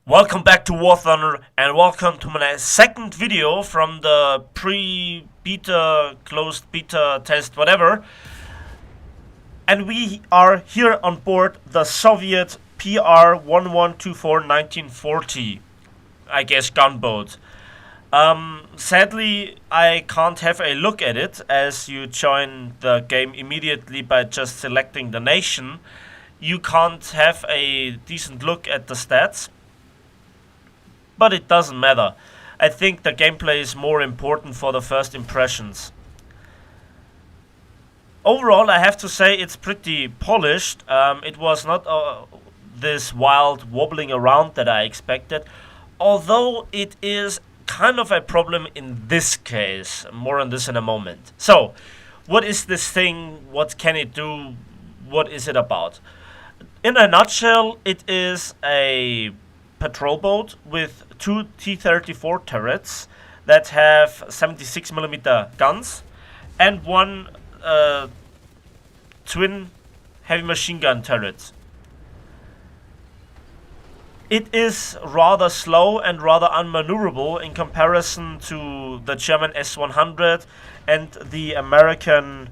Welcome back to War Thunder and welcome to my second video from the pre-beta, closed beta test, whatever. And we are here on board the Soviet PR-1124 1940, I guess, gunboat. Sadly, I can't have a look at it as you join the game immediately by just selecting the nation. You can't have a decent look at the stats. But it doesn't matter. I think the gameplay is more important for the first impressions. Overall, I have to say it's pretty polished. It was not this wild wobbling around that I expected, although it is kind of a problem in this case. More on this in a moment. So, what is this thing? What can it do? What is it about? In a nutshell, it is a patrol boat with two T-34 turrets that have 76mm guns and one twin heavy machine gun turret. It is rather slow and rather unmaneuverable in comparison to the German S-100 and the American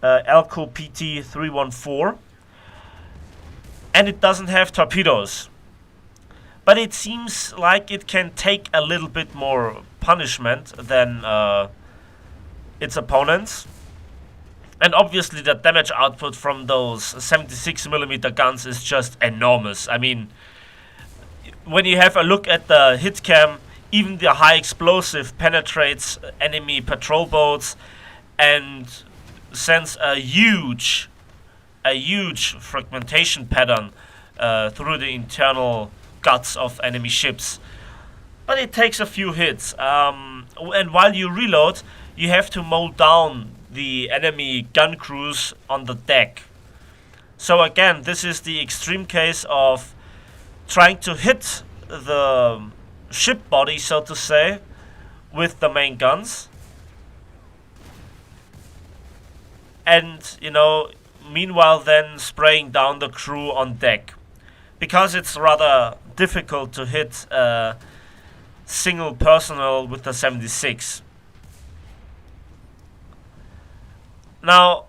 Elco PT-314, and it doesn't have torpedoes. But it seems like it can take a little bit more punishment than its opponents. And obviously the damage output from those 76mm guns is just enormous. I mean, when you have a look at the hit cam, even the high explosive penetrates enemy patrol boats and sends a huge fragmentation pattern through the internal guts of enemy ships. But it takes a few hits, and while you reload, you have to mow down the enemy gun crews on the deck. So again, this is the extreme case of trying to hit the ship body, so to say, with the main guns, and meanwhile then spraying down the crew on deck, because it's rather difficult to hit single personnel with the 76. Now,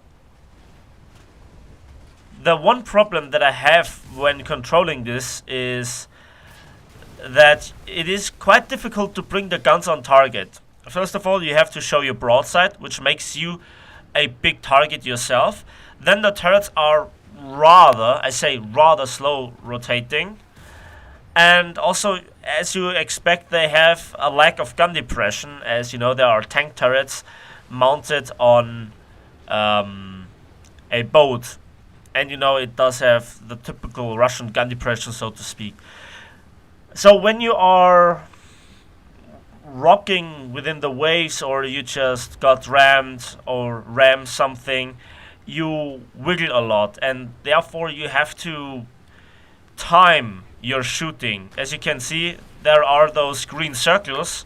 the one problem that I have when controlling this is that it is quite difficult to bring the guns on target. First of all, you have to show your broadside, which makes you a big target yourself. Then the turrets are rather slow rotating, and also, as you expect, they have a lack of gun depression, as you know there are tank turrets mounted on a boat, and it does have the typical Russian gun depression, so to speak. So when you are rocking within the waves, or you just got rammed or ram something, you wiggle a lot, and therefore you have to time your shooting. As you can see, there are those green circles.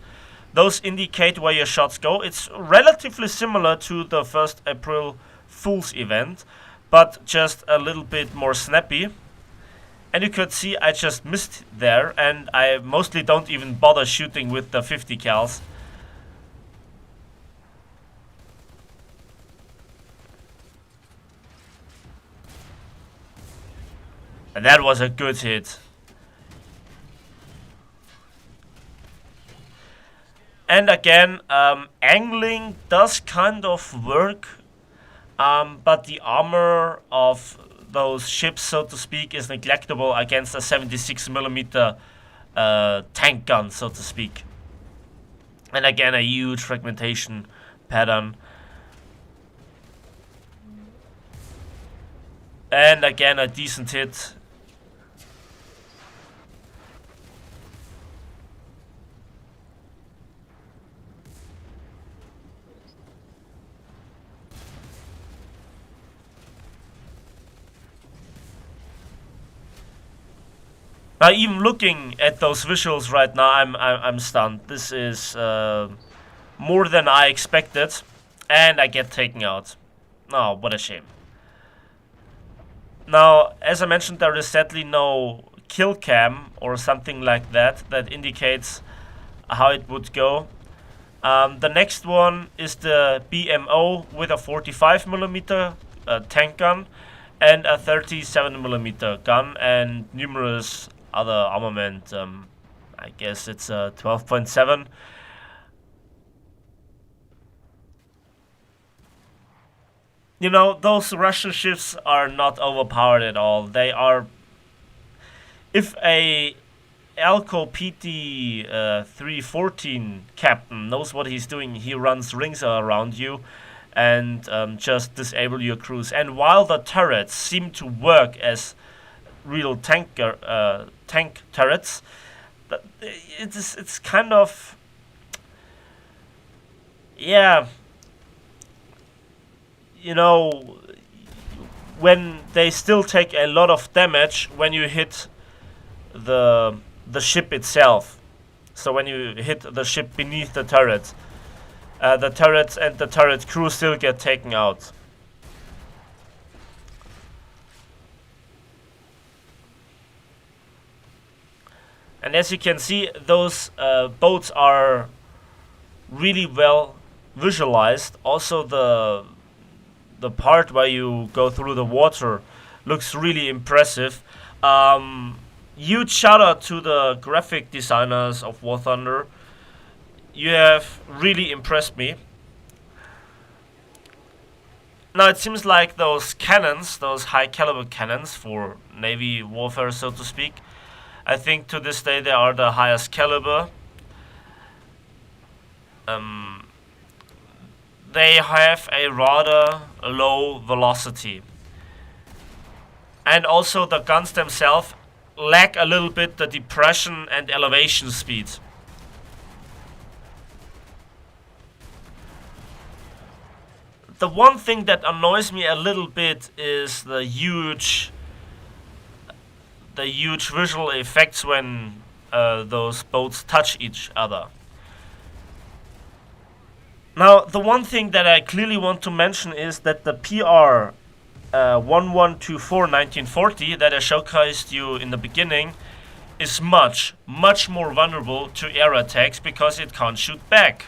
Those indicate where your shots go. It's relatively similar to the 1st April Fool's event, but just a little bit more snappy. And you could see I just missed there, and I mostly don't even bother shooting with the 50 cals. And that was a good hit. And again, angling does kind of work, but the armor of those ships, so to speak, is neglectable against a 76mm tank gun, so to speak. And again, a huge fragmentation pattern. And again, a decent hit. Now, even looking at those visuals right now, I'm stunned. This is more than I expected, and I get taken out. Oh, what a shame. Now, as I mentioned, there is sadly no kill cam or something like that that indicates how it would go. The next one is the BMO with a 45mm tank gun and a 37mm gun and numerous other armament. I guess it's a 12.7. You know, those Russian ships are not overpowered at all. They are... If a Alco PT 314 captain knows what he's doing, he runs rings around you and just disable your crews. And while the turrets seem to work as real tank turrets, it's kind of... Yeah... You know, when they still take a lot of damage when you hit the ship itself. So when you hit the ship beneath the turret and the turret crew still get taken out. And as you can see, those boats are really well visualized. Also the part where you go through the water looks really impressive. Huge shout out to the graphic designers of War Thunder. You have really impressed me. Now it seems like those cannons, those high caliber cannons for Navy warfare, so to speak, I think to this day they are the highest caliber. They have a rather low velocity. And also the guns themselves lack a little bit the depression and elevation speed. The one thing that annoys me a little bit is the huge visual effects when those boats touch each other. Now, the one thing that I clearly want to mention is that the PR 1124 1940 that I showcased you in the beginning is much more vulnerable to air attacks because it can't shoot back.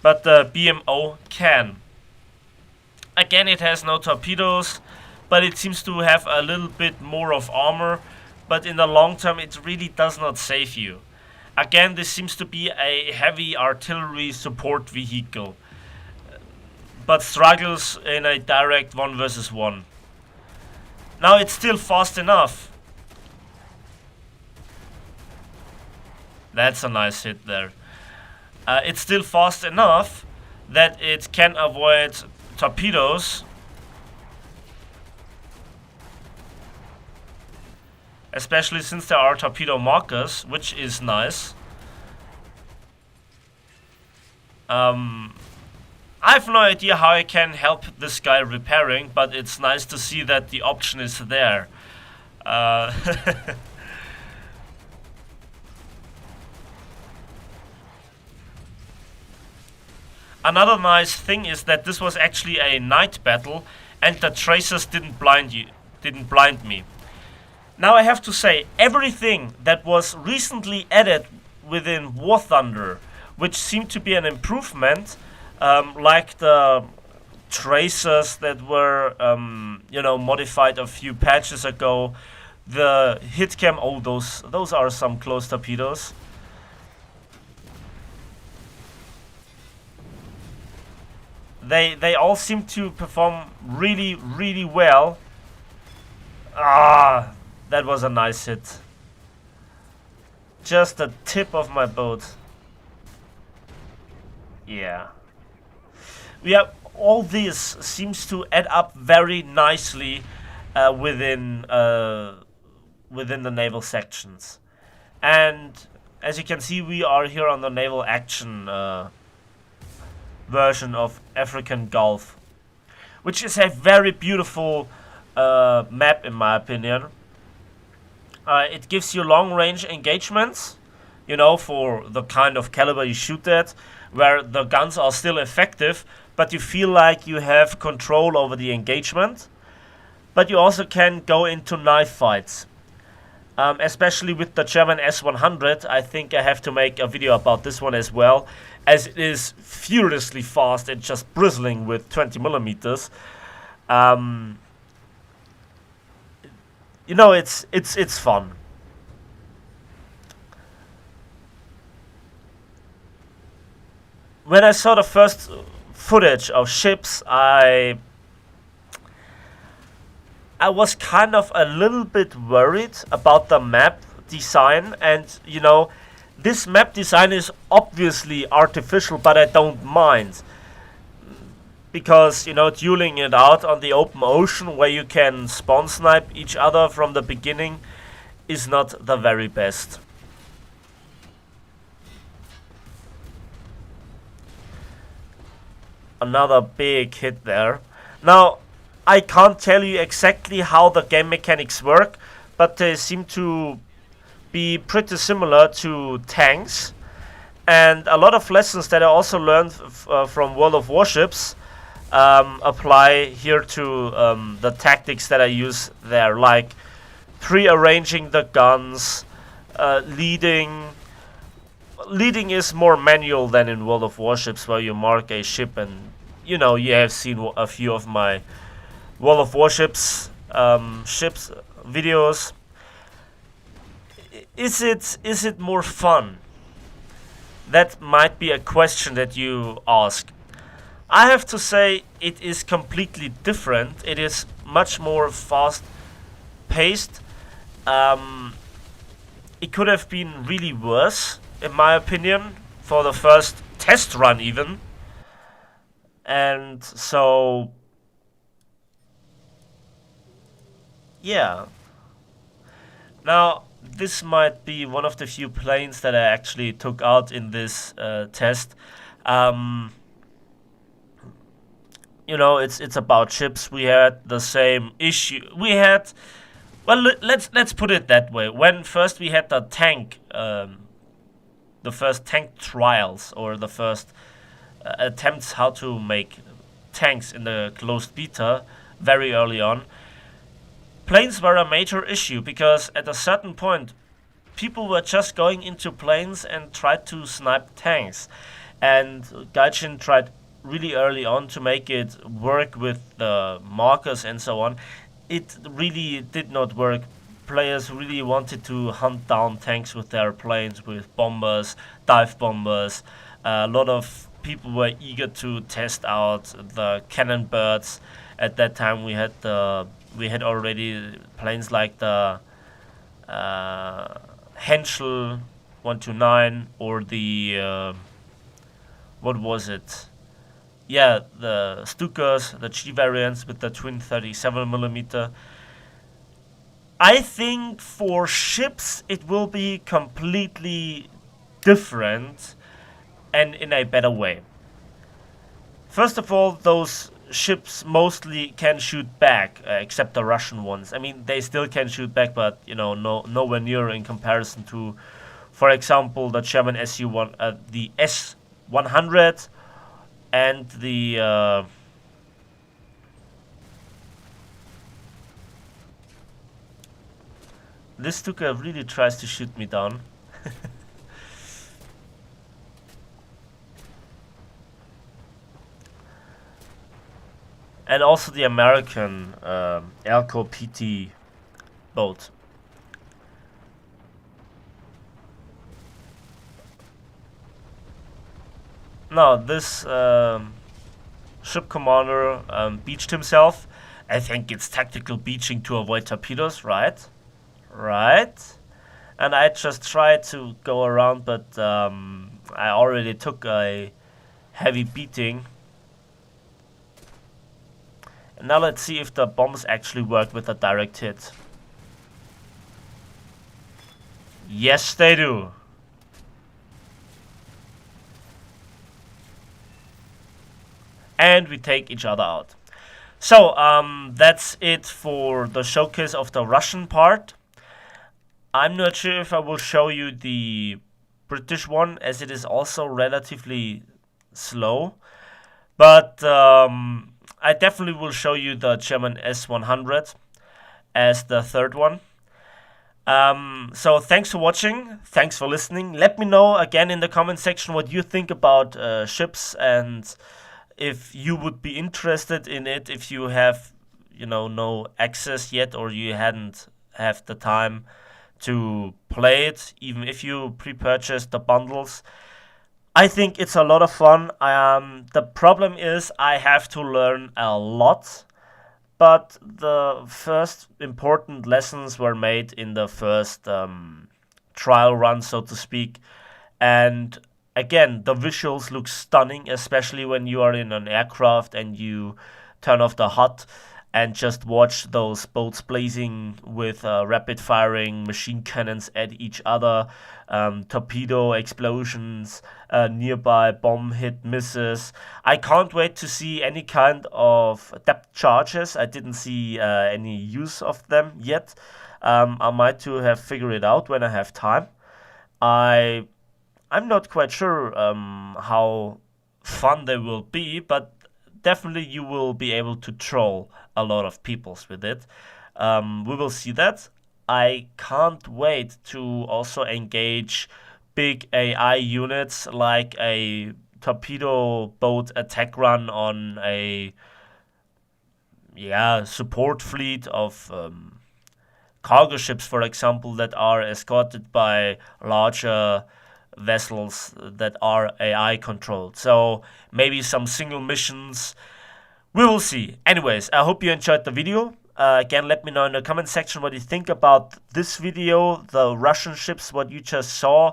But the BMO can. Again, it has no torpedoes, but it seems to have a little bit more of armor, but in the long term it really does not save you. Again, this seems to be a heavy artillery support vehicle, but struggles in a direct 1 versus 1. Now it's still fast enough. That's a nice hit there. It's still fast enough that it can avoid torpedoes, especially since there are torpedo markers, which is nice. I have no idea how I can help this guy repairing, but it's nice to see that the option is there. Another nice thing is that this was actually a night battle and the tracers didn't blind me. Now I have to say, everything that was recently added within War Thunder, which seemed to be an improvement, like the tracers that were modified a few patches ago, the hit cam, oh, those are some close torpedoes. They all seem to perform really well. Ah, that was a nice hit. Just the tip of my boat. Yeah. All this seems to add up very nicely within the naval sections. And as you can see, we are here on the naval action version of African Gulf, which is a very beautiful map in my opinion. It gives you long range engagements, for the kind of caliber you shoot at, where the guns are still effective, but you feel like you have control over the engagement. But you also can go into knife fights. especially with the German S100. I think I have to make a video about this one as well, as it is furiously fast and just bristling with 20 millimeters. You know, it's fun. When I saw the first footage of ships, I was kind of a little bit worried about the map design, and you know, this map design is obviously artificial, but I don't mind, because you know, dueling it out on the open ocean where you can spawn snipe each other from the beginning is not the very best. Another big hit there. Now, I can't tell you exactly how the game mechanics work, but they seem to be pretty similar to tanks. And a lot of lessons that I also learned from World of Warships apply here to the tactics that I use there, like pre-arranging the guns, leading. Leading is more manual than in World of Warships, where you mark a ship, and you know, you have seen a few of my World of Warships ships videos. Is it more fun? That might be a question that you ask. I have to say it is completely different. It is much more fast paced. It could have been really worse, in my opinion, for the first test run even. And so, yeah. Now, this might be one of the few planes that I actually took out in this test. You know, it's about ships. We had the same issue. We had, well, let's put it that way. When first we had the tank, the first tank trials, or the first attempts how to make tanks in the closed beta very early on, planes were a major issue, because at a certain point people were just going into planes and tried to snipe tanks, and Gaijin tried really early on to make it work with the markers and so on. It really did not work. Players really wanted to hunt down tanks with their planes, with bombers, dive bombers. A lot of people were eager to test out the cannon birds. At that time, we had already planes like the Henschel 129, or the what was it? Yeah, the Stukas, the G variants with the twin 37mm. I think for ships it will be completely different, and in a better way. First of all, those ships mostly can shoot back, except the Russian ones. I mean, they still can shoot back, but you know, nowhere near in comparison to, for example, the German SU-1, the S-100, and the this Stuka really tries to shoot me down. And also the American Elco PT boat. Now, this ship commander beached himself. I think it's tactical beaching to avoid torpedoes, right? Right. And I just tried to go around, but I already took a heavy beating. And now let's see if the bombs actually work with a direct hit. Yes, they do. And we take each other out. So, that's it for the showcase of the Russian part. I'm not sure if I will show you the British one, as it is also relatively slow. But I definitely will show you the German S100 as the third one. So thanks for watching. Thanks for listening. Let me know again in the comment section what you think about ships, and if you would be interested in it, if you have, no access yet, or you hadn't have the time to play it, even if you pre-purchased the bundles. I think it's a lot of fun. The problem is I have to learn a lot, but the first important lessons were made in the first trial run, so to speak. And again, the visuals look stunning, especially when you are in an aircraft and you turn off the HUD and just watch those boats blazing with rapid firing machine cannons at each other, torpedo explosions, nearby bomb hit misses. I can't wait to see any kind of depth charges. I didn't see any use of them yet. I might to have figured it out when I have time. I'm not quite sure how fun they will be, but definitely you will be able to troll a lot of peoples with it. We will see that. I can't wait to also engage big AI units like a torpedo boat attack run on a support fleet of cargo ships, for example, that are escorted by larger vessels that are AI controlled. So maybe some single missions. We will see. Anyways, I hope you enjoyed the video. Again, let me know in the comment section what you think about this video, the Russian ships, what you just saw.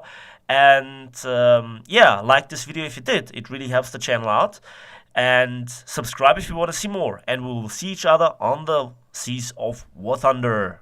And like this video if you did. It really helps the channel out. And subscribe if you want to see more. And we will see each other on the seas of War Thunder.